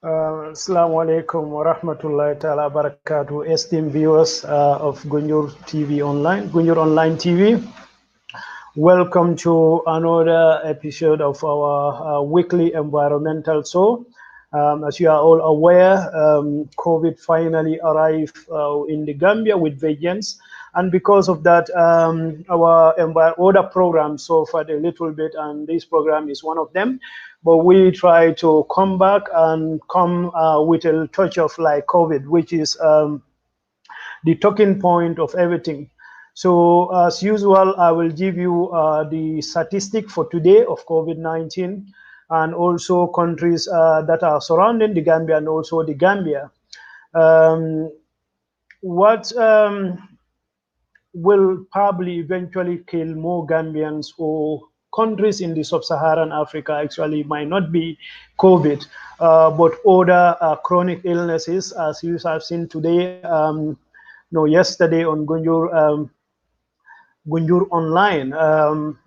Assalamu alaikum wa rahmatullahi ta'ala barakatuh. Esteemed viewers of Gunjur TV Online, Gunjur Online TV. Welcome to another episode of our weekly environmental show. As you are all aware, COVID finally arrived in the Gambia with vengeance. And because of that, our other programs suffered a little bit, and this program is one of them. But we try to come back and come with a touch of like COVID, which is the talking point of everything. So as usual, I will give you the statistic for today of COVID-19 and also countries that are surrounding the Gambia and also the Gambia. Um, what will probably eventually kill more Gambians or countries in the sub-Saharan Africa actually might not be COVID, but other chronic illnesses, as you have seen today, no, yesterday on Gunjur Online,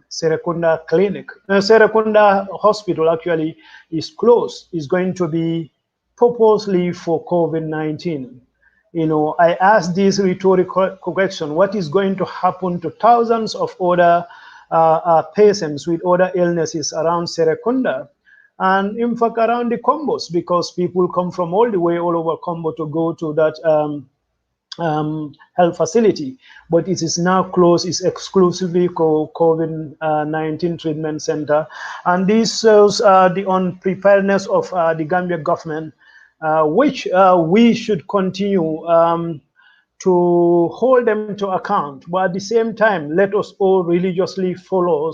Serekunda Clinic. Serekunda Hospital actually is closed. It's going to be purposely for COVID-19. I asked this rhetorical question: what is going to happen to thousands of other patients with other illnesses around Serekunda? And in fact, around the Combos, because people come from all over Combo to go to that health facility, but it is now closed. It's exclusively COVID-19 treatment center, and this shows the unpreparedness of the Gambia government, which we should continue to hold them to account. But at the same time, let us all religiously follow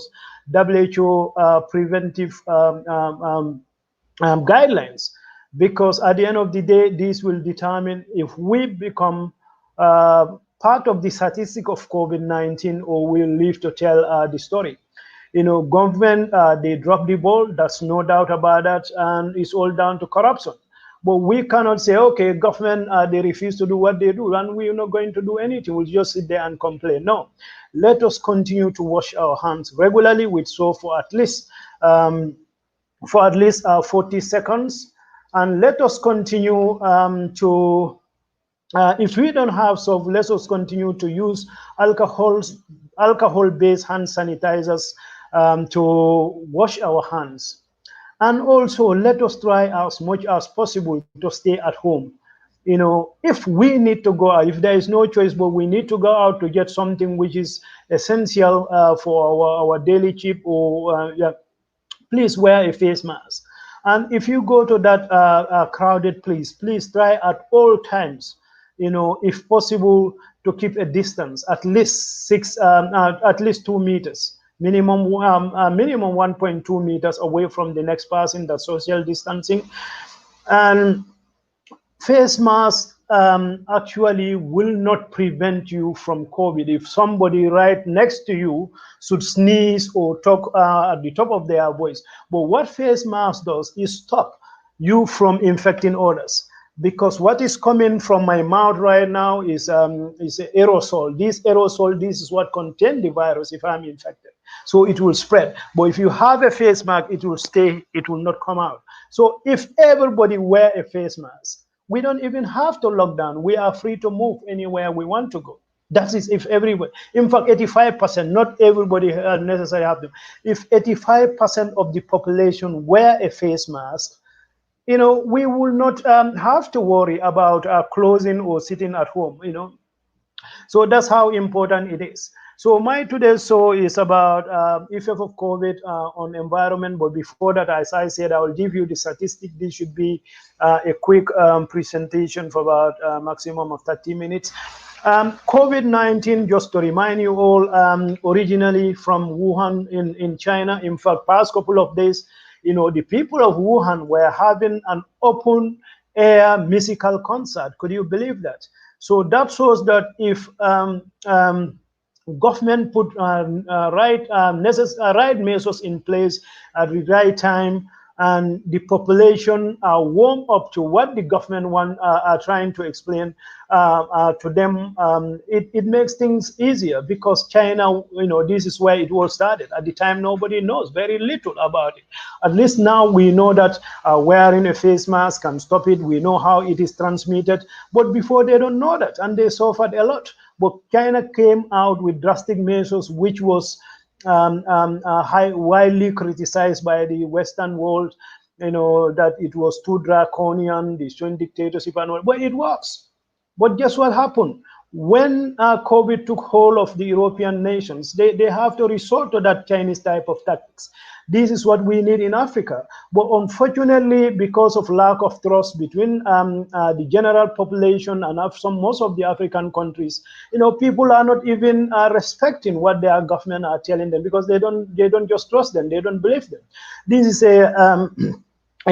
WHO preventive guidelines, because at the end of the day, this will determine if we become part of the statistic of COVID-19 or will live to tell the story. Government, they drop the ball, that's no doubt about that, and it's all down to corruption. But we cannot say, okay, government, they refuse to do what they do, and we're not going to do anything. We'll just sit there and complain. No, let us continue to wash our hands regularly with soap for at least 40 seconds. And let us continue if we don't have soap, let us continue to use alcohol-based hand sanitizers to wash our hands. And also, let us try as much as possible to stay at home. If we need to go out, if there is no choice, but we need to go out to get something which is essential for our daily trip, or please wear a face mask. And if you go to that crowded place, please try at all times, if possible, to keep a distance at least at least 2 meters, minimum 1.2 meters away from the next person. That's social distancing. And face masks actually will not prevent you from COVID. If somebody right next to you should sneeze or talk at the top of their voice, but what face mask does is stop you from infecting others. Because what is coming from my mouth right now is aerosol. This is what contains the virus if I'm infected. So it will spread. But if you have a face mask, it will stay, it will not come out. So if everybody wear a face mask, we don't even have to lock down. We are free to move anywhere we want to go. That is if everybody, in fact, 85%, not everybody necessarily have them. If 85% of the population wear a face mask, we will not have to worry about closing or sitting at home, So that's how important it is. So my today's show is about effect of COVID on environment. But before that, as I said, I will give you the statistic. This should be a quick presentation for about maximum of 30 minutes. COVID-19, just to remind you all, originally from Wuhan in China. In fact, past couple of days, the people of Wuhan were having an open air musical concert. Could you believe that? So that shows that if government put right measures in place at the right time, and the population warm up to what the government are trying to explain to them, it makes things easier, because China, this is where it all started. At the time, nobody knows very little about it. At least now we know that wearing a face mask can stop it. We know how it is transmitted. But before, they don't know that, and they suffered a lot. But China came out with drastic measures, which was widely criticized by the Western world, that it was too draconian, destroying dictatorship and all. But it works. But guess what happened? When COVID took hold of the European nations, they have to resort to that Chinese type of tactics. This is what we need in Africa. But unfortunately, because of lack of trust between the general population and most of the African countries, people are not even respecting what their government are telling them, because they don't just trust them. They don't believe them. This is a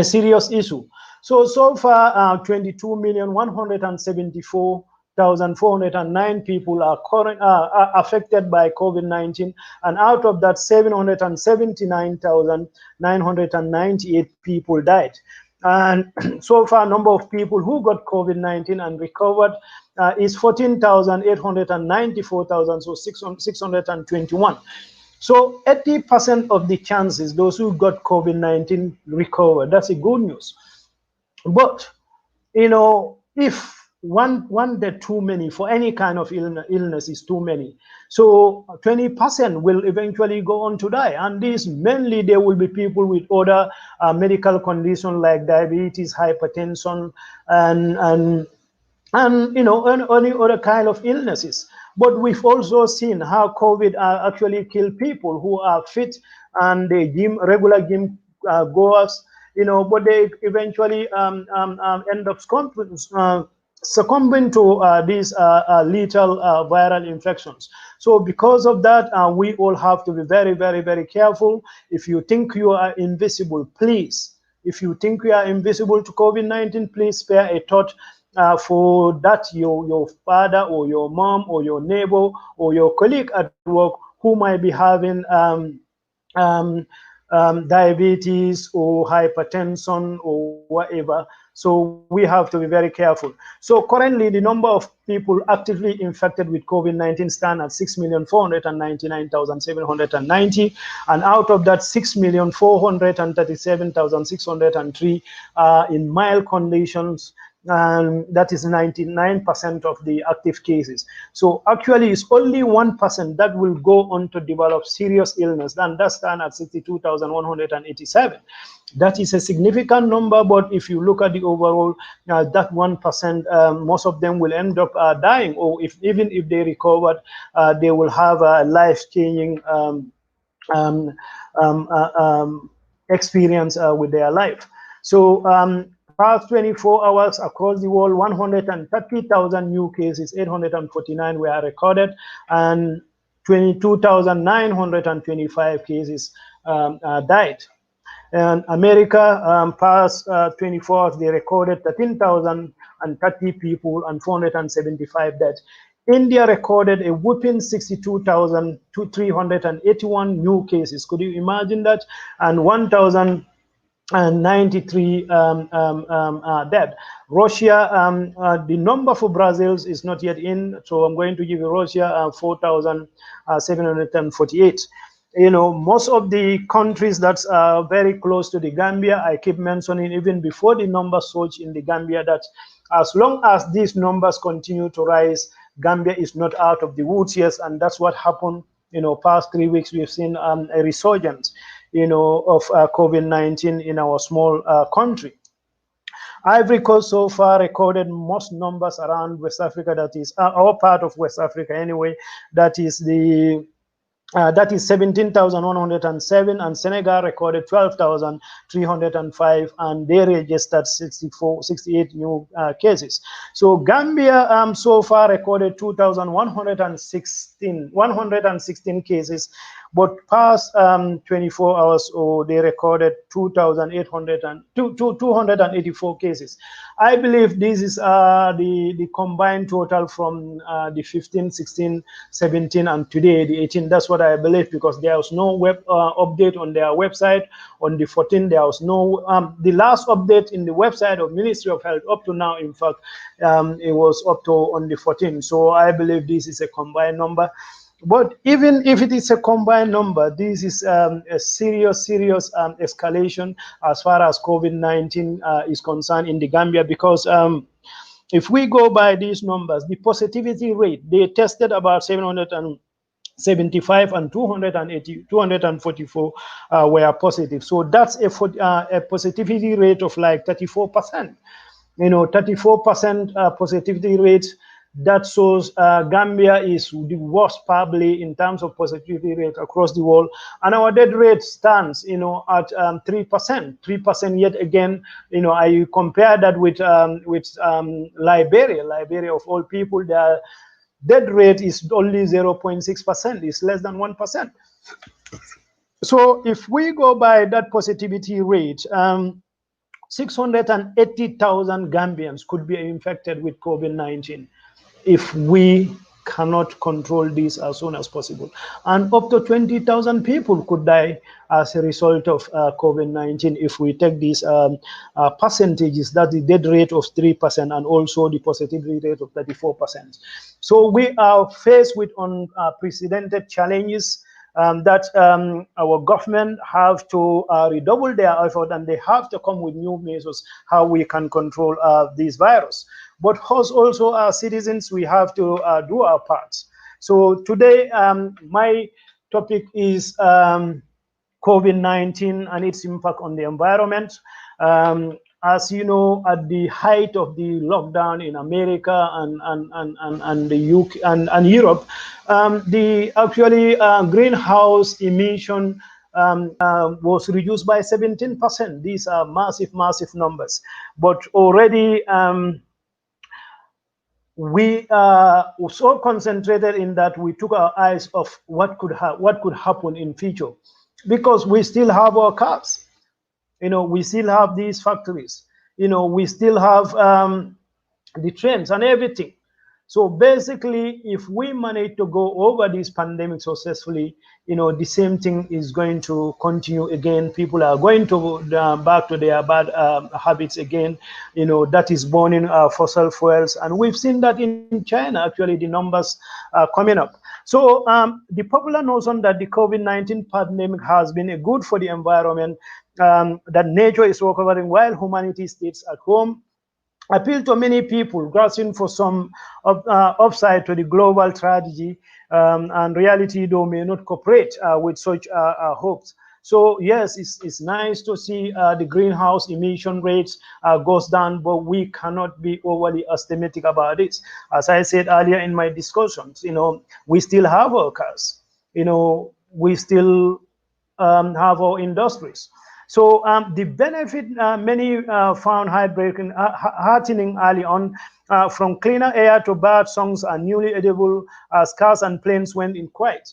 serious issue. So far, 22,174,409 people are affected by COVID-19, and out of that, 779,998 people died. And so far, number of people who got COVID-19 and recovered is 14,894,000, so 621. So 80% of the chances, those who got COVID-19 recovered. That's a good news. But, if one dead too many for any kind of illness is too many, so 20% will eventually go on to die. And these mainly, there will be people with other medical conditions like diabetes, hypertension, and any other kind of illnesses. But we've also seen how COVID actually kill people who are fit and they regular gym goers, but they eventually end up succumbing to these lethal viral infections. So because of that, we all have to be very, very, very careful. If you think you are invisible, please. If you think you are invisible to COVID-19, please spare a thought for that your father or your mom or your neighbor or your colleague at work who might be having diabetes or hypertension or whatever. So we have to be very careful. So currently, the number of people actively infected with COVID-19 stand at 6,499,790, and out of that, 6,437,603 in mild conditions, and that is 99% of the active cases. So actually, it's only 1% that will go on to develop serious illness, and that stands at 62,187. That is a significant number, but if you look at the overall, that 1%, most of them will end up dying, or even if they recovered, they will have a life-changing experience with their life. So past 24 hours across the world, 130,000 new cases, 849 were recorded, and 22,925 cases died. And America, past 24 hours, they recorded 13,030 people and 475 dead. India recorded a whopping 62,381 new cases. Could you imagine that? And 1,093 dead. Russia, the number for Brazil is not yet in, so I'm going to give you Russia 4,748. Most of the countries that are very close to the Gambia, I keep mentioning even before the numbers surge in the Gambia, that as long as these numbers continue to rise, Gambia is not out of the woods yet, and that's what happened. Past 3 weeks, we've seen a resurgence, of COVID-19 in our small country. Ivory Coast so far recorded most numbers around West Africa, that is our part of West Africa anyway, that is 17,107, and Senegal recorded 12,305, and they registered 68 new cases. So Gambia so far recorded 2,116 cases, but past 24 hours, they recorded 284 cases. I believe this is the combined total from the 15, 16, 17, and today the 18. That's what I believe, because there was no web update on their website. On the 14th, there was no the last update in the website of Ministry of Health up to now. In fact, it was up to on the 14th. So I believe this is a combined number. But even if it is a combined number, this is a serious escalation as far as COVID-19 is concerned in the Gambia, because if we go by these numbers, the positivity rate, they tested about 775 and 244 were positive. So that's a positivity rate of like 34%. 34% positivity rate. That shows Gambia is the worst probably in terms of positivity rate across the world, and our death rate stands, at 3%. 3% yet again. I compare that with Liberia. Liberia, of all people, their death rate is only 0.6%. It's less than 1%. So if we go by that positivity rate, 680,000 Gambians could be infected with COVID-19 if we cannot control this as soon as possible. And up to 20,000 people could die as a result of COVID-19 if we take these percentages, that the death rate of 3% and also the positivity rate of 34%. So we are faced with unprecedented challenges that our government have to redouble their effort, and they have to come with new measures how we can control this virus. But us also as citizens, we have to do our parts. So today, my topic is COVID-19 and its impact on the environment. As you know, at the height of the lockdown in America and the UK and Europe, the actually greenhouse emission was reduced by 17%. These are massive numbers. But already we are so concentrated in that we took our eyes off what could happen in future, because we still have our cars. We still have these factories. We still have the trains and everything. So basically, if we manage to go over this pandemic successfully, the same thing is going to continue again. People are going to back to their bad habits again. That is burning fossil fuels, and we've seen that in China. Actually, the numbers are coming up. So the popular notion that the COVID-19 pandemic has been good for the environment, that nature is recovering while humanity stays at home, appeal to many people grasping for some upside to the global tragedy, and reality though may not cooperate with such hopes. So yes, it's nice to see the greenhouse emission rates goes down, but we cannot be overly optimistic about it. As I said earlier in my discussions, we still have our cars, we still have our industries. So the benefit many found heartening early on, from cleaner air to bird songs are newly edible as cars and planes went in quiet.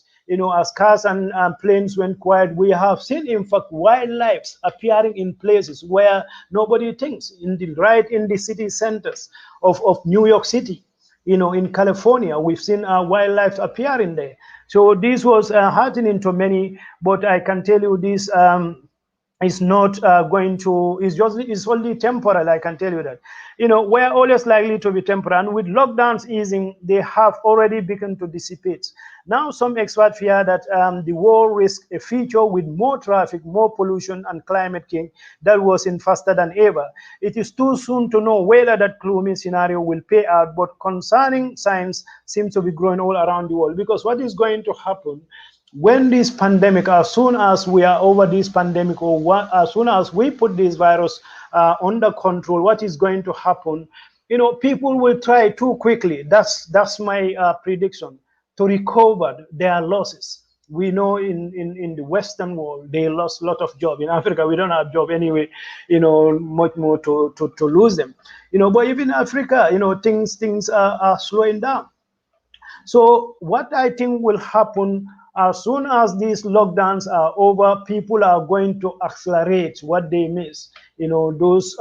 As cars and planes went quiet, we have seen, in fact, wildlife appearing in places where nobody thinks, right in the city centers of New York City. In California, we've seen wildlife appearing there. So this was heartening to many, but I can tell you this. It's not going to, it's only temporal, I can tell you that. We're always likely to be temporal, and with lockdowns easing, they have already begun to dissipate. Now, some experts fear that the world risks a future with more traffic, more pollution, and climate change that worsen faster than ever. It is too soon to know whether that gloomy scenario will play out, but concerning signs seem to be growing all around the world, because what is going to happen when this pandemic, as soon as we are over this pandemic, or as soon as we put this virus under control, what is going to happen? People will try too quickly. That's my prediction, to recover their losses. We know in the Western world, they lost a lot of jobs. In Africa, we don't have job anyway, much more to lose them. But even in Africa, things are slowing down. So what I think will happen As soon as these lockdowns are over, people are going to accelerate what they miss. You know, those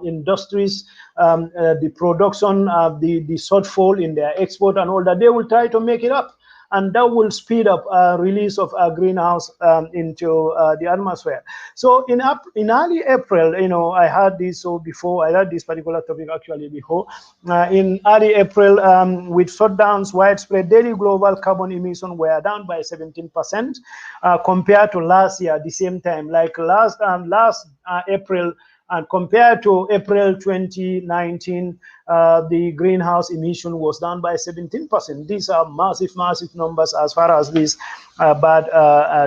industries, the production, the shortfall in their export and all that, they will try to make it up, and that will speed up release of greenhouse into the atmosphere. So in early April, you know, I had this so before I had this particular topic actually before. In early April, with shutdowns, widespread daily global carbon emission were down by 17% compared to last year, the same time, like last April. And compared to April 2019, the greenhouse emission was down by 17%. These are massive, massive numbers as far as these bad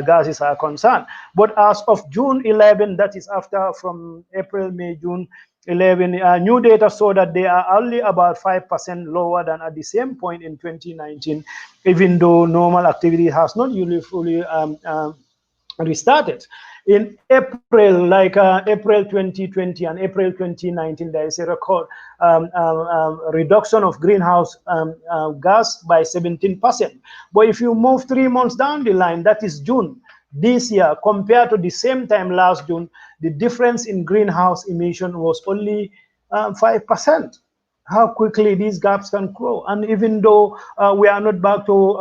gases are concerned. But as of June 11, that is after from April, May, June 11, new data show that they are only about 5% lower than at the same point in 2019, even though normal activity has not really fully restarted. In April, like April 2020 and April 2019, there is a record reduction of greenhouse gas by 17%. But if you move 3 months down the line, that is June this year, compared to the same time last June, the difference in greenhouse emission was only 5%. How quickly these gaps can grow, and even though we are not back to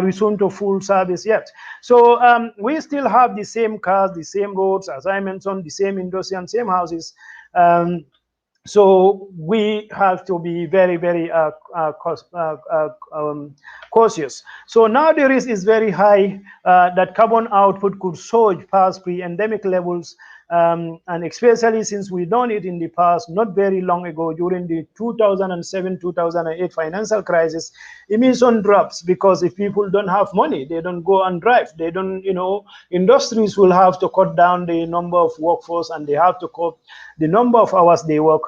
resume to full service yet. So we still have the same cars, the same roads, as I mentioned, the same industry and same houses. So we have to be very, very cautious. So now the risk is very high that carbon output could surge past pre-endemic levels, and especially since we done it in the past, not very long ago, during the 2007-2008 financial crisis, emission drops because if people don't have money, they don't go and drive. They don't, you know, industries will have to cut down the number of workforce, and they have to cut the number of hours they work.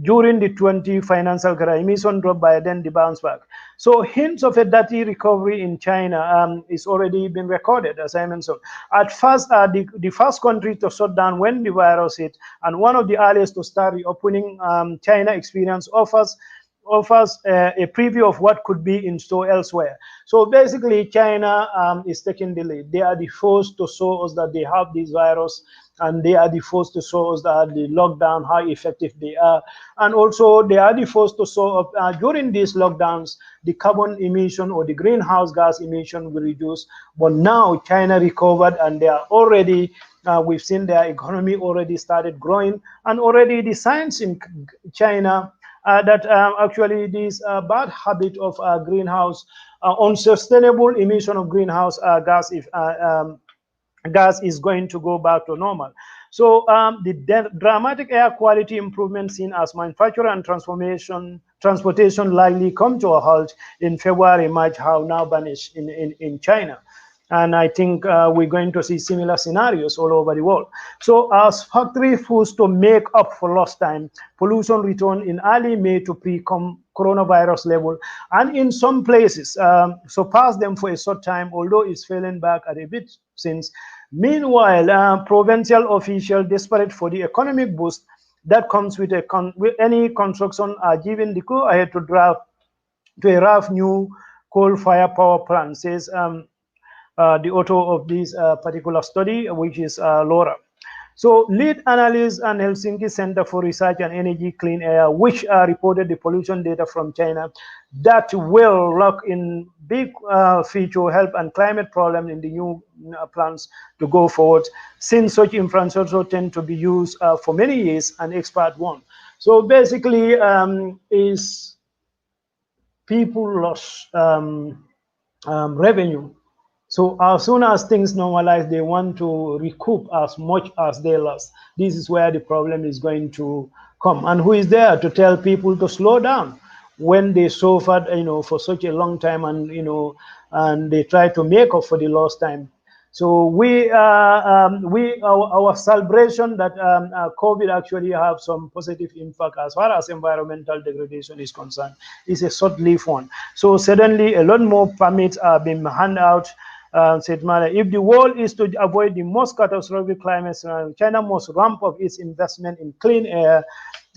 During the 20 financial crisis, emission dropped by then the bounce back. So hints of a dirty recovery in China is already been recorded, as I mentioned. At first, the first country to shut down when the virus hit, and one of the earliest to start reopening, China experience offers a preview of what could be in store elsewhere. So basically, China is taking the lead. They are the first to show us that they have this virus, and they are the first to show us that the lockdown, how effective they are. And also, they are the first to show up during these lockdowns, the carbon emission or the greenhouse gas emission will reduce. But now China recovered, and they are already, we've seen their economy already started growing, and already the science in China that actually this bad habit of greenhouse, unsustainable emission of greenhouse gas gas is going to go back to normal. So the dramatic air quality improvement seen as manufacturing and transportation likely come to a halt in February, March have now vanished in China. And I think we're going to see similar scenarios all over the world. So as factories forced to make up for lost time, pollution returned in early May to pre-coronavirus level, and in some places surpassed them for a short time, although it's fallen back at a bit since. Meanwhile, provincial officials, desperate for the economic boost that comes with any construction, are given the go-ahead to a rough new coal-fired power plant, says the author of this particular study, which is Laura. So lead analyst and Helsinki Center for Research and Energy Clean Air, which reported the pollution data from China that will lock in big future health and climate problem in the new plans to go forward, since such infrastructure tend to be used for many years and expert one. So basically is people lost revenue. So as soon as things normalize, they want to recoup as much as they lost. This is where the problem is going to come. And who is there to tell people to slow down when they suffered, for such a long time, and and they try to make up for the lost time. So our celebration that COVID actually have some positive impact as far as environmental degradation is concerned is a short-lived one. So suddenly a lot more permits are being handed out. Said Mala, if the world is to avoid the most catastrophic climate scenario, China must ramp up its investment in clean air,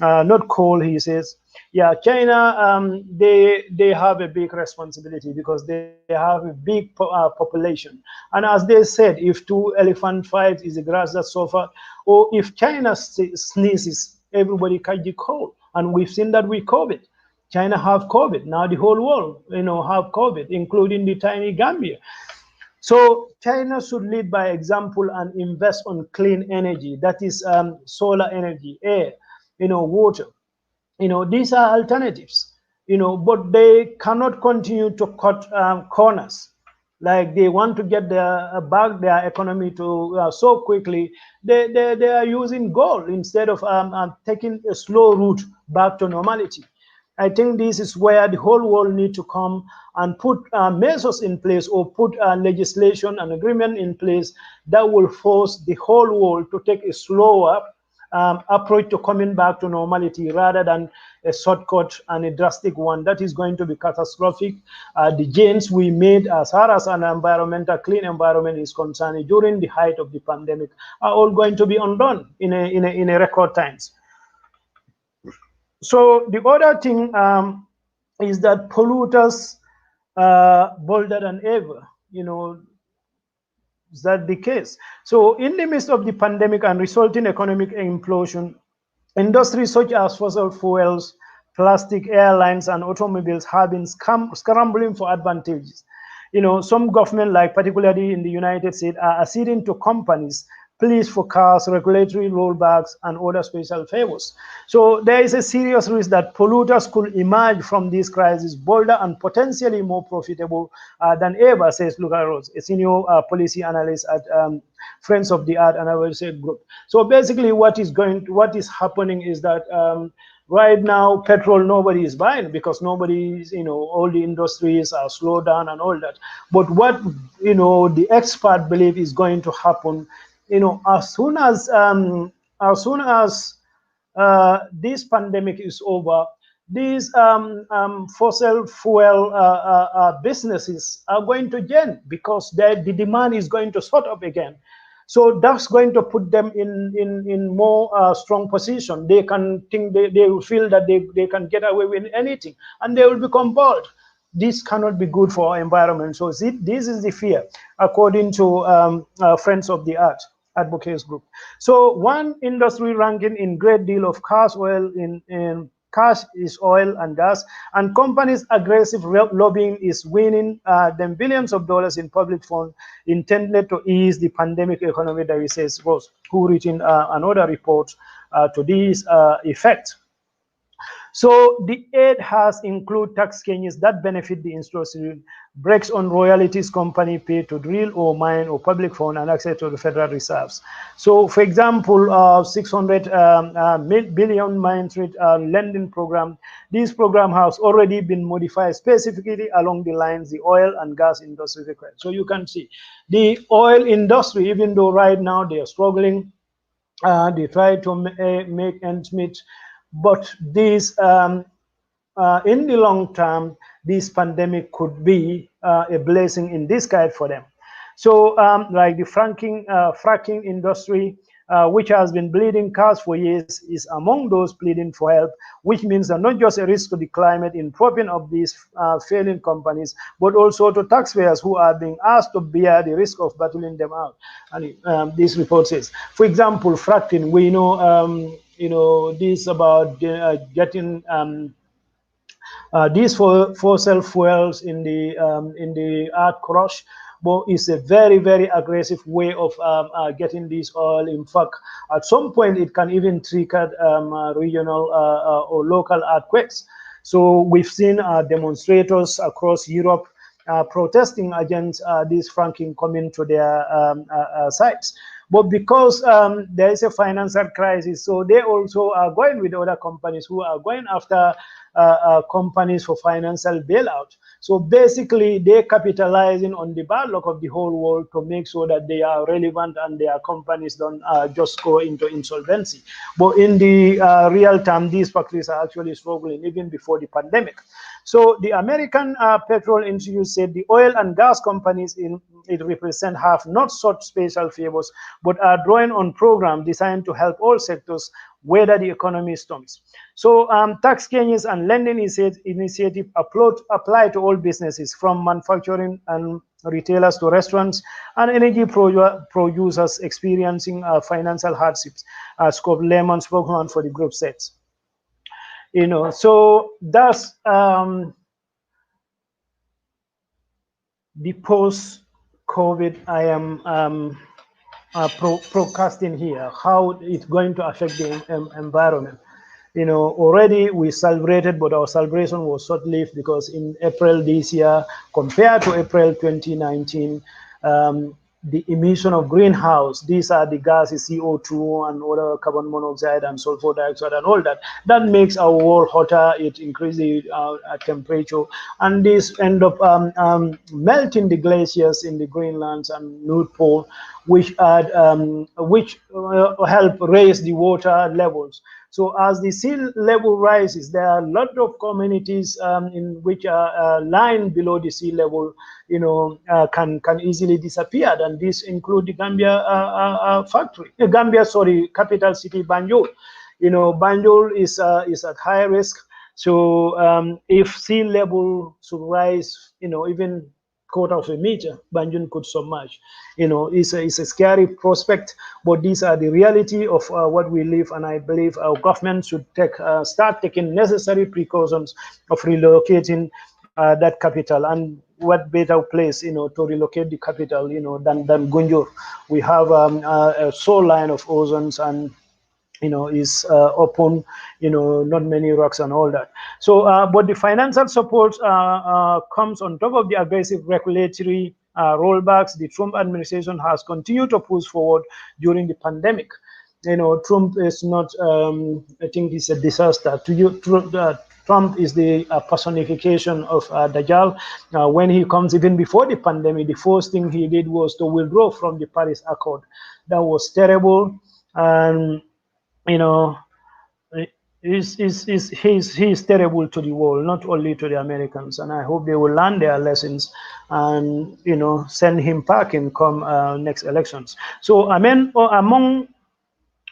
not coal, he says. Yeah, China, they have a big responsibility because they have a big population. And as they said, if two elephant fight, is the grass that suffer, or if China sneezes, everybody catch the cold. And we've seen that with COVID. China have COVID. Now the whole world, have COVID, including the tiny Gambia. So China should lead by example and invest on clean energy. That is solar energy, air, water. These are alternatives. But they cannot continue to cut corners. Like they want to get back their economy to so quickly. They are using gold instead of taking a slow route back to normality. I think this is where the whole world need to come and put measures in place, or put legislation and agreement in place that will force the whole world to take a slower approach to coming back to normality, rather than a shortcut and a drastic one that is going to be catastrophic. The gains we made as far as an environmental clean environment is concerned during the height of the pandemic are all going to be undone in a record times. So the other thing is that polluters are bolder than ever. Is that the case? So in the midst of the pandemic and resulting economic implosion, industries such as fossil fuels, plastic, airlines, and automobiles have been scrambling for advantages. Some government, like particularly in the United States, are acceding to companies pleas for cars, regulatory rollbacks, and other special favors. So there is a serious risk that polluters could emerge from this crisis bolder and potentially more profitable than ever, says Luca Rose, a senior policy analyst at Friends of the Earth and I will say group. So basically, what is happening is that right now, petrol nobody is buying because nobody's, all the industries are slowed down and all that. But what the expert believe is going to happen, as soon as this pandemic is over, these fossil fuel businesses are going to gain because the demand is going to sort up again. So that's going to put them in more strong position. They can think they will feel that they can get away with anything, and they will become bold. This cannot be good for our environment. So this is the fear, according to Friends of the Earth Advocates Group. So one industry ranking in great deal of cash is oil and gas, and companies' aggressive lobbying is winning them billions of dollars in public funds intended to ease the pandemic economy, that says Ross, who written another report to this effect. So the aid has included tax changes that benefit the industry, breaks on royalties company pay to drill or mine or public fund, and access to the federal reserves. So, for example, 600 billion mine street lending program. This program has already been modified specifically along the lines the oil and gas industry requires. So you can see the oil industry, even though right now they are struggling, they try to make ends meet. But this, in the long term, this pandemic could be a blessing in disguise for them. So, like the fracking industry, which has been bleeding cars for years, is among those pleading for help, which means that not just a risk to the climate in propping up these failing companies, but also to taxpayers who are being asked to bear the risk of battling them out. And this report says, for example, fracking, we know, this about getting these fossil fuels in the earth crust, but it's a very, very aggressive way of getting this oil. In fact, at some point, it can even trigger regional or local earthquakes. So we've seen demonstrators across Europe protesting against this fracking coming to their sites. But because there is a financial crisis, so they also are going with other companies who are going after companies for financial bailout. So basically, they're capitalizing on the bad luck of the whole world to make sure that they are relevant and their companies don't just go into insolvency. But in the real term, these factories are actually struggling even before the pandemic. So the American Petrol Institute said the oil and gas companies it represent have not sought special favors, but are drawing on programs designed to help all sectors weather the economy storms. So tax changes and lending initiative apply to all businesses, from manufacturing and retailers to restaurants and energy producers experiencing financial hardships, as Lehman spokesman for the group says. So that's the post-COVID I am forecasting here, how it's going to affect the environment. Already we celebrated, but our celebration was short-lived, because in April this year, compared to April 2019, the emission of greenhouse, these are the gases, CO2 and other carbon monoxide and sulfur dioxide and all that, that makes our world hotter. It increases temperature, and this end up melting the glaciers in the Greenlands and North Pole, which help raise the water levels. So as the sea level rises, there are a lot of communities in which are lying below the sea level, can easily disappear. And this include the Gambia capital city Banjul. Banjul is at high risk. So if sea level should rise, even quarter of a meter, Banjul could submerge. It's a scary prospect, but these are the reality of what we live, and I believe our government should start taking necessary precautions of relocating that capital. And what better place, to relocate the capital, than Gunjur. We have a sole line of oceans, and is open, not many rocks and all that. So, but the financial support comes on top of the aggressive regulatory rollbacks the Trump administration has continued to push forward during the pandemic. Trump is not, I think it's a disaster. Trump is the personification of Dajjal. When he comes, even before the pandemic, the first thing he did was to withdraw from the Paris Accord. That was terrible. And he's terrible to the world, not only to the Americans. And I hope they will learn their lessons and send him packing come next elections. So among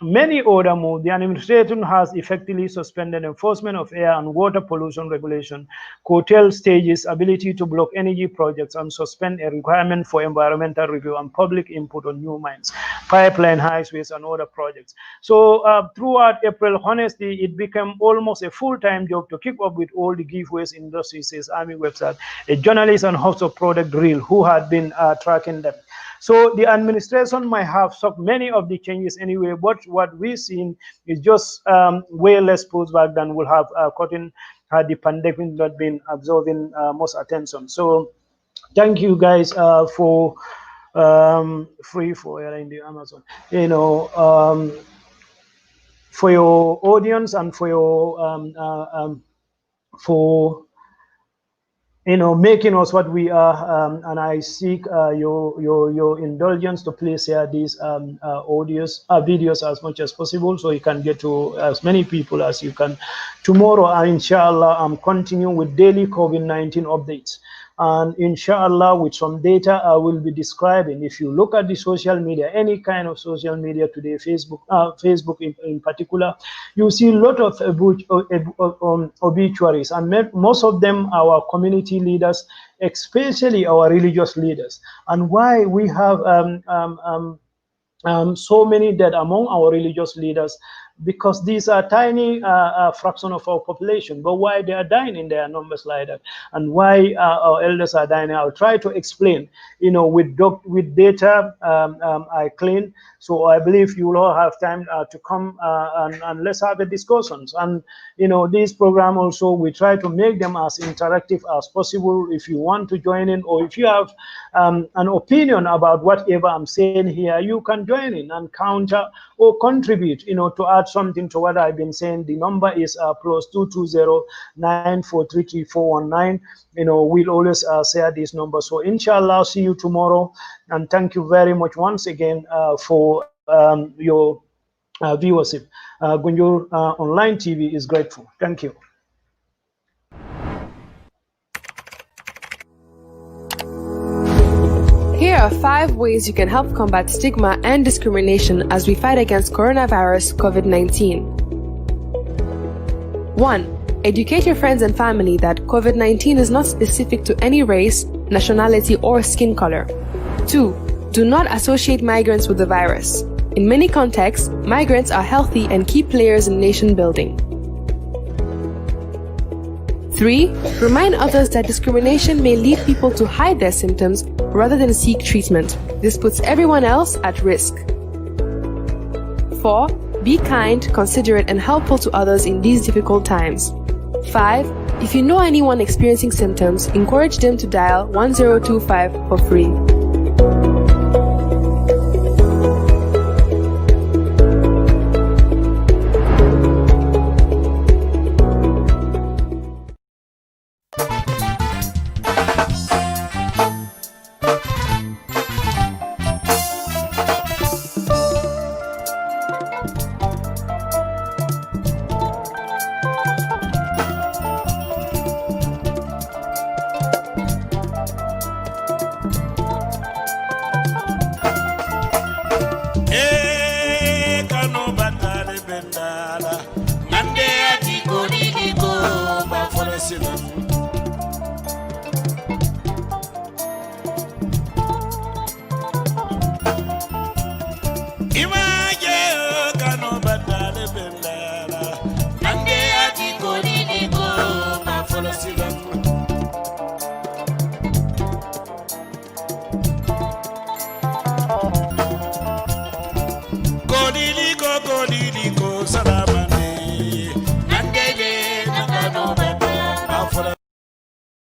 many other moves, the administration has effectively suspended enforcement of air and water pollution regulation, curtailed stages' ability to block energy projects, and suspend a requirement for environmental review and public input on new mines, pipeline, highways, and other projects. So throughout April, honestly, it became almost a full-time job to keep up with all the giveaways industry, says Army website, a journalist and host of Product Drill who had been tracking them. So the administration might have stopped many of the changes anyway, but what we've seen is just way less pushback than would have gotten had the pandemic not been absorbing most attention. So thank you guys for free for in the Amazon, for your audience and for your making us what we are, and I seek your indulgence to please share these videos as much as possible, so you can get to as many people as you can. Tomorrow, inshallah, I'm continuing with daily COVID-19 updates. And inshallah, with some data I will be describing. If you look at the social media, any kind of social media today, Facebook in particular, you see a lot of obituaries, and most of them our community leaders, especially our religious leaders. And why we have so many dead among our religious leaders, because these are tiny fraction of our population. But why they are dying in their numbers like that, and why our elders are dying, I'll try to explain, with data I clean. So I believe you will all have time to come and let's have the discussions. And this program also, we try to make them as interactive as possible. If you want to join in, or if you have an opinion about whatever I'm saying here, you can join in and counter or contribute, to add something to what I've been saying. The number is +220 943 419. We'll always share this number. So inshallah, I'll see you tomorrow, and thank you very much once again for your viewership. Gunjur Online TV is grateful. Thank you. Here are 5 ways you can help combat stigma and discrimination as we fight against coronavirus COVID-19. 1. Educate your friends and family that COVID-19 is not specific to any race, nationality, or skin color. 2. Do not associate migrants with the virus. In many contexts, migrants are healthy and key players in nation building. 3. Remind others that discrimination may lead people to hide their symptoms rather than seek treatment. This puts everyone else at risk. 4. Be kind, considerate, and helpful to others in these difficult times. 5. If you know anyone experiencing symptoms, encourage them to dial 1025 for free. Ima